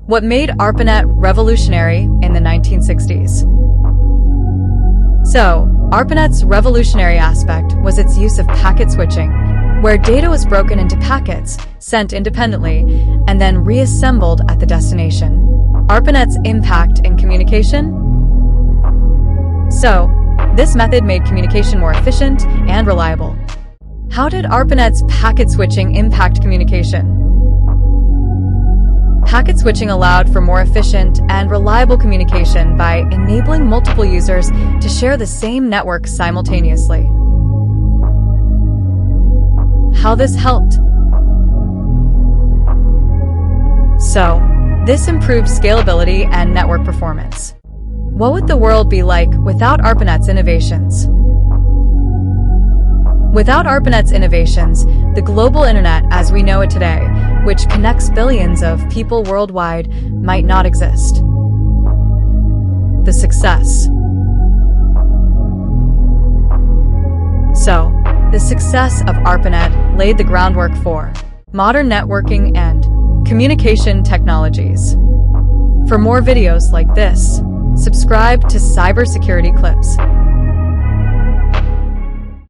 What made ARPANET revolutionary in the 1960s? So, ARPANET's revolutionary aspect was its use of packet switching, where data was broken into packets, sent independently, and then reassembled at the destination. ARPANET's impact in communication? So, this method made communication more efficient and reliable. How did ARPANET's packet switching impact communication? Packet switching allowed for more efficient and reliable communication by enabling multiple users to share the same network simultaneously. How this helped? So, this improved scalability and network performance. What would the world be like without ARPANET's innovations? Without ARPANET's innovations, the global internet as we know it today, which connects billions of people worldwide, might not exist. The success. So, the success of ARPANET laid the groundwork for modern networking and communication technologies. For more videos like this, subscribe to Cybersecurity Clips.